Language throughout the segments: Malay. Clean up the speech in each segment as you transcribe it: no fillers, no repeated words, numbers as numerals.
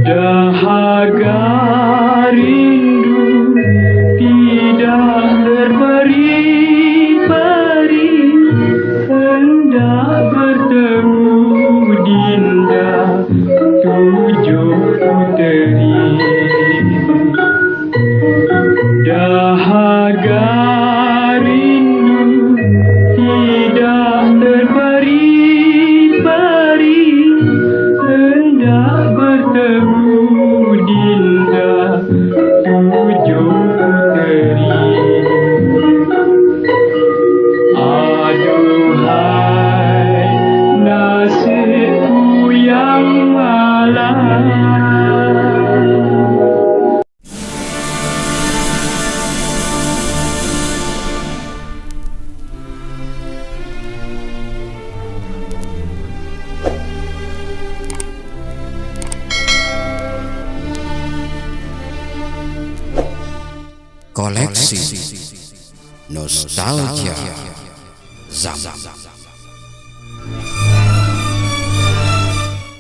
Dahaga rindu tidak terperi-peri, hendak bertemu Dinda tujuh puteri. Dahaga rindu tidak terperi-peri, hendak bertemu Dinda tujuh puteri. Aduhai nasibku yang malang. Koleksi Nostalgia Zam.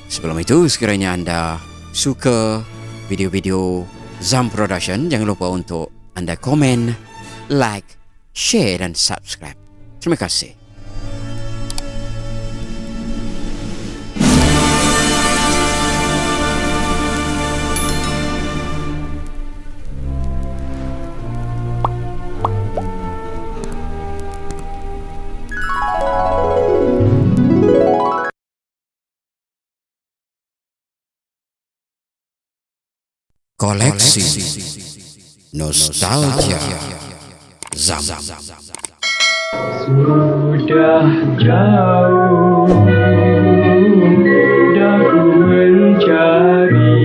Sebelum itu, sekiranya anda suka video-video Zam Production, jangan lupa untuk anda komen, like, share dan subscribe. Terima kasih. Koleksi Nostalgia Zam. Sudah jauh daku mencari,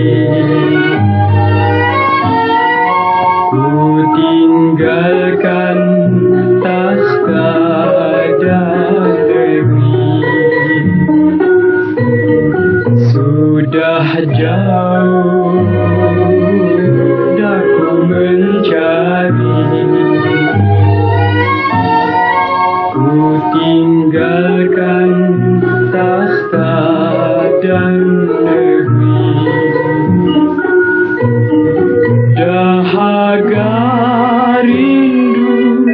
ku tinggalkan takhta dan negeri. Sudah jauh daku mencari, ku tinggalkan takhta dan negeri. Dahaga rindu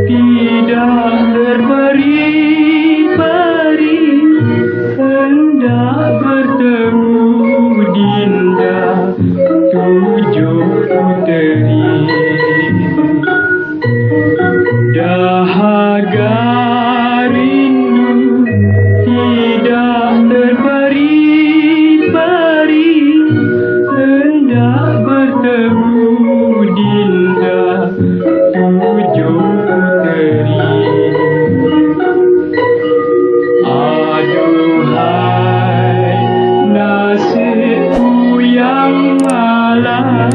tidak terperi-peri, hendak bertemu Dinda tujuh puteri. Dahaga rindu tidak terperi-peri, hendak bertemu Dinda tujuh puteri. Aduhai nasibku yang malang,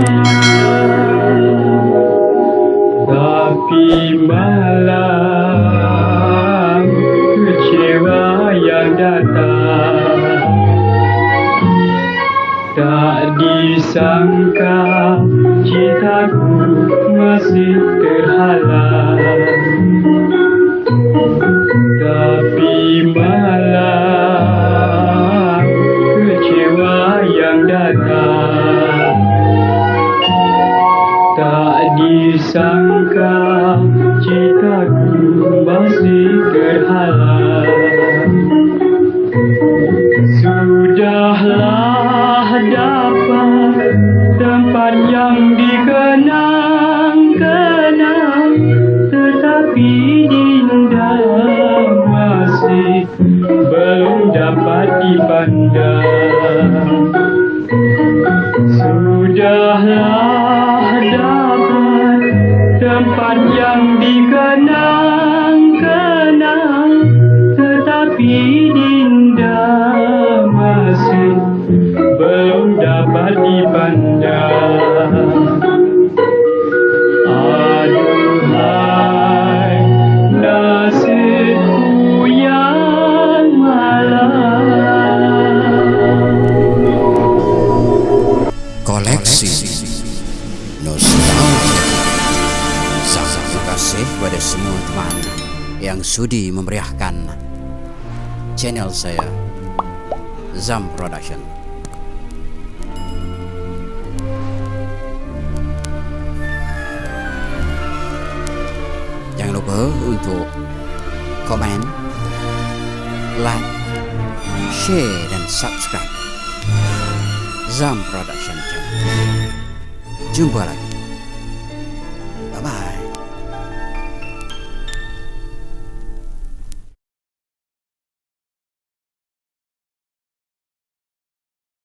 tapi malang kecewa yang datang. Tak disangka cintaku masih terhalang, tapi malang kecewa yang datang. Tak disangka cintaku masih terhalang. Sudahlah dapat tempat yang dikenang-kenang, tetapi Dinda masih belum dapat dipandang. Sudahlah dapat tempat yang dikenang-kenang, tetapi Dinda masih belum dapat dipandang. Aduhai nasibku yang malang. Koleksi Nostalgia Zam. Terima kasih kepada semua teman yang sudi memeriahkan channel saya Zam Production. lupa untuk komen, like, share dan subscribe Zam Production Channel. Jumpa lagi.